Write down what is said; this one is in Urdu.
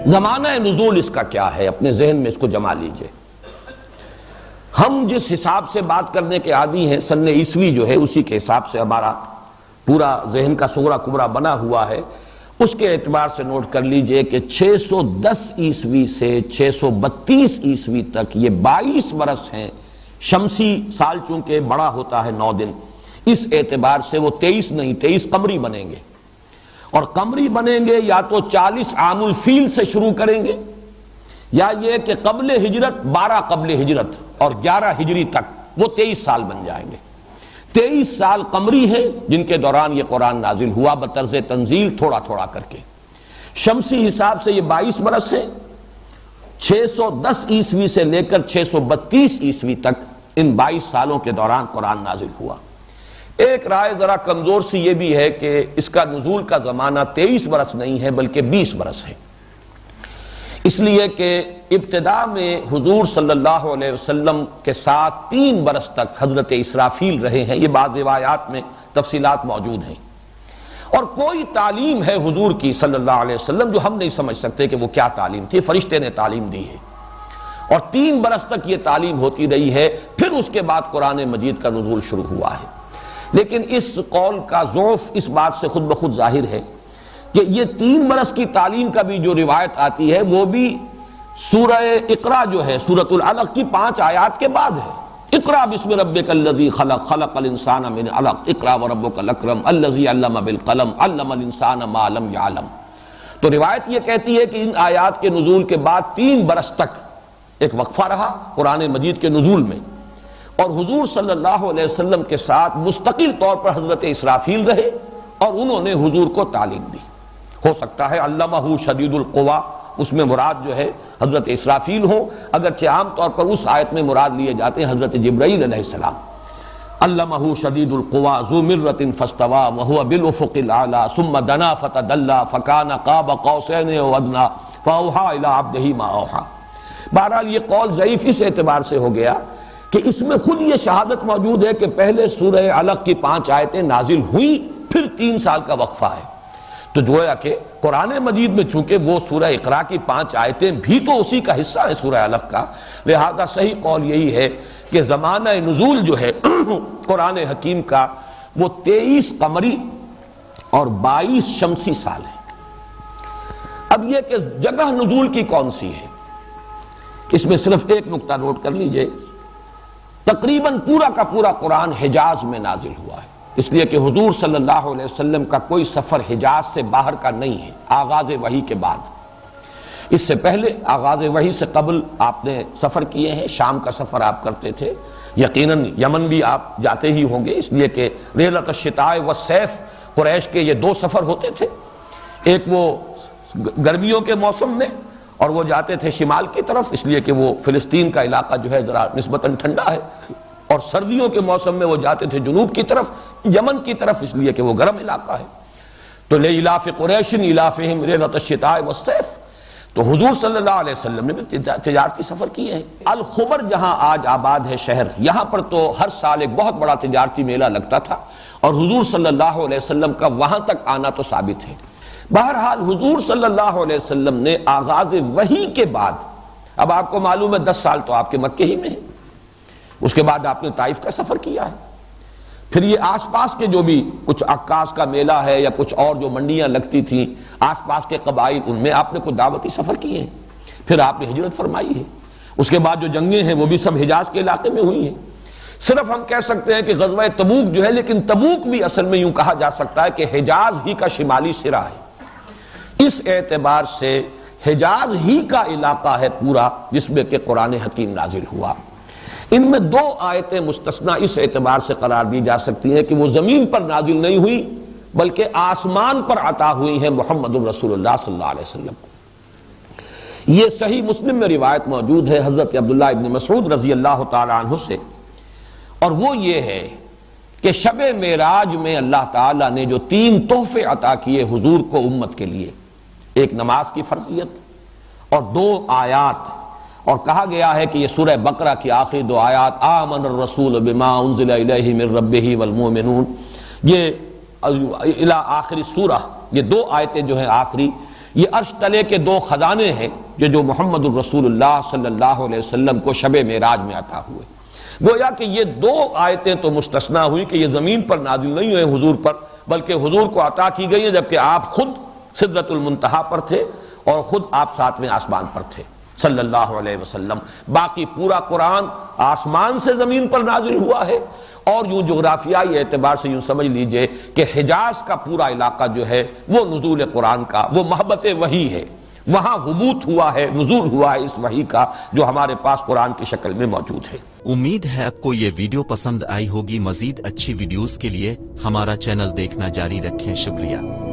زمانہ نزول اس کا کیا ہے، اپنے ذہن میں اس کو جما لیجئے۔ ہم جس حساب سے بات کرنے کے عادی ہیں، سن عیسوی جو ہے اسی کے حساب سے ہمارا پورا ذہن کا صغرا کبرا بنا ہوا ہے، اس کے اعتبار سے نوٹ کر لیجئے کہ 610 عیسوی سے 632 عیسوی تک یہ 22 برس ہیں۔ شمسی سال چونکہ بڑا ہوتا ہے 9 دن، اس اعتبار سے وہ 23 نہیں 23 قمری بنیں گے، اور قمری بنیں گے یا تو 40 عام الفیل سے شروع کریں گے، یا یہ کہ قبل ہجرت 12 قبل ہجرت اور 11 ہجری تک وہ 23 سال بن جائیں گے۔ 23 سال قمری ہیں جن کے دوران یہ قرآن نازل ہوا بطرز تنزیل تھوڑا تھوڑا کر کے۔ شمسی حساب سے یہ 22 برس ہیں۔ 610 عیسوی سے لے کر 632 عیسوی تک ان 22 سالوں کے دوران قرآن نازل ہوا۔ ایک رائے ذرا کمزور سی یہ بھی ہے کہ اس کا نزول کا زمانہ 23 برس نہیں ہے بلکہ 20 برس ہے، اس لیے کہ ابتدا میں حضور صلی اللہ علیہ وسلم کے ساتھ 3 برس تک حضرت اسرافیل رہے ہیں، یہ بعض روایات میں تفصیلات موجود ہیں، اور کوئی تعلیم ہے حضور کی صلی اللہ علیہ وسلم جو ہم نہیں سمجھ سکتے کہ وہ کیا تعلیم تھی، فرشتے نے تعلیم دی ہے، اور 3 برس تک یہ تعلیم ہوتی رہی ہے، پھر اس کے بعد قرآن مجید کا نزول شروع ہوا ہے۔ لیکن اس قول کا ضعف اس بات سے خود بخود ظاہر ہے کہ یہ 3 برس کی تعلیم کا بھی جو روایت آتی ہے وہ بھی سورہ اقرا جو ہے سورۃ العلق کی 5 آیات کے بعد ہے۔ اقرا بسم ربک الذی خلق، خلق الانسان من علق، اقرا وربک الاکرم الذی علم بالقلم، علم الانسان ما لم یعلم۔ تو روایت یہ کہتی ہے کہ ان آیات کے نزول کے بعد 3 برس تک ایک وقفہ رہا قرآن مجید کے نزول میں، اور حضور صلی اللہ علیہ وسلم کے ساتھ مستقل طور پر حضرت اسرافیل رہے اور انہوں نے حضور کو تعلیم دی۔ ہو سکتا ہے علمہ شدید القوا اس میں مراد جو ہے حضرت اسرافیل ہوں، اگرچہ عام طور پر اس آیت میں مراد لیے جاتے ہیں حضرت جبرائیل علیہ السلام۔ علمہ شدید القوا ذو مرۃ فاستوى وهو بالافق الاعلى ثم دنا فتدلى فكان قاب قوسين او ادنى فاوحى الى عبده ما اوحى۔ بہرحال یہ قول ضعیف اس اعتبار سے ہو گیا کہ اس میں خود یہ شہادت موجود ہے کہ پہلے سورہ علق کی 5 آیتیں نازل ہوئیں، پھر 3 سال کا وقفہ ہے، تو گویا کہ قرآن مجید میں چونکہ وہ سورہ اقرا کی 5 آیتیں بھی تو اسی کا حصہ ہے سورہ علق کا، لہذا صحیح قول یہی ہے کہ زمانہ نزول جو ہے قرآن حکیم کا وہ 23 قمری اور 22 شمسی سال ہے۔ اب یہ کہ جگہ نزول کی کون سی ہے، اس میں صرف ایک نقطہ نوٹ کر لیجئے، تقریباً پورا کا پورا قرآن حجاز میں نازل ہوا ہے، اس لیے کہ حضور صلی اللہ علیہ وسلم کا کوئی سفر حجاز سے باہر کا نہیں ہے آغاز وحی کے بعد۔ اس سے پہلے آغاز وحی سے قبل آپ نے سفر کیے ہیں، شام کا سفر آپ کرتے تھے، یقیناً یمن بھی آپ جاتے ہی ہوں گے، اس لیے کہ رحلۃ الشتاء والصیف قریش کے یہ 2 سفر ہوتے تھے، ایک وہ گرمیوں کے موسم میں اور وہ جاتے تھے شمال کی طرف، اس لیے کہ وہ فلسطین کا علاقہ جو ہے ذرا نسبتاً ٹھنڈا ہے، اور سردیوں کے موسم میں وہ جاتے تھے جنوب کی طرف یمن کی طرف، اس لیے کہ وہ گرم علاقہ ہے۔ تو لإلاف قریش إلافہم رحلۃ الشتاء والصیف، تو حضور صلی اللہ علیہ وسلم نے بھی تجارتی سفر کیے ہیں۔ الخبر جہاں آج آباد ہے شہر، یہاں پر تو ہر سال ایک بہت بڑا تجارتی میلہ لگتا تھا، اور حضور صلی اللہ علیہ وسلم کا وہاں تک آنا تو ثابت ہے۔ بہرحال حضور صلی اللہ علیہ وسلم نے آغاز وحی کے بعد، اب آپ کو معلوم ہے 10 سال تو آپ کے مکے ہی میں ہیں، اس کے بعد آپ نے طائف کا سفر کیا ہے، پھر یہ آس پاس کے جو بھی کچھ عکاس کا میلہ ہے یا کچھ اور جو منڈیاں لگتی تھیں آس پاس کے قبائل، ان میں آپ نے کوئی دعوتی سفر کیے ہیں، پھر آپ نے ہجرت فرمائی ہے، اس کے بعد جو جنگیں ہیں وہ بھی سب حجاز کے علاقے میں ہوئی ہیں۔ صرف ہم کہہ سکتے ہیں کہ غزوہ تبوک جو ہے، لیکن تبوک بھی اصل میں یوں کہا جا سکتا ہے کہ حجاز ہی کا شمالی سرا ہے، اس اعتبار سے حجاز ہی کا علاقہ ہے پورا جس میں کہ قرآن حکیم نازل ہوا۔ ان میں 2 آیتیں مستثنا اس اعتبار سے قرار دی جا سکتی ہیں کہ وہ زمین پر نازل نہیں ہوئی بلکہ آسمان پر عطا ہوئی ہیں محمد الرسول اللہ صلی اللہ علیہ وسلم۔ یہ صحیح مسلم میں روایت موجود ہے حضرت عبداللہ ابن مسعود رضی اللہ تعالی عنہ سے، اور وہ یہ ہے کہ شب معراج میں اللہ تعالیٰ نے جو 3 تحفے عطا کیے حضور کو امت کے لیے، ایک نماز کی فرضیت اور 2 آیات، اور کہا گیا ہے کہ یہ سورہ بقرہ کی آخری 2 آیات آمن الرسول بما انزل الیہ من ربہ والمؤمنون، یہ الی آخری سورہ، یہ 2 آیتیں جو ہیں آخری، یہ عرش تلے کے دو خزانے ہیں جو محمد الرسول اللہ صلی اللہ علیہ وسلم کو شب معراج میں عطا ہوئے. گویا کہ یہ دو آیتیں تو مستثنا ہوئی کہ یہ زمین پر نازل نہیں ہوئے حضور پر، بلکہ حضور کو عطا کی گئی ہیں جبکہ آپ خود سدرۃ المنتہا پر تھے اور خود آپ ساتویں آسمان پر تھے صلی اللہ علیہ وسلم. باقی پورا قرآن آسمان سے زمین پر نازل ہوا ہے. اور یوں جغرافیائی اعتبار سے یوں سمجھ لیجئے کہ حجاز کا پورا علاقہ جو ہے وہ نزول قرآن کا، وہ محبت وحی ہے، وہاں حبوط ہوا ہے، نزول ہوا ہے اس وحی کا جو ہمارے پاس قرآن کی شکل میں موجود ہے. امید ہے آپ کو یہ ویڈیو پسند آئی ہوگی. مزید اچھی ویڈیوز کے لیے ہمارا چینل دیکھنا جاری رکھیں. شکریہ.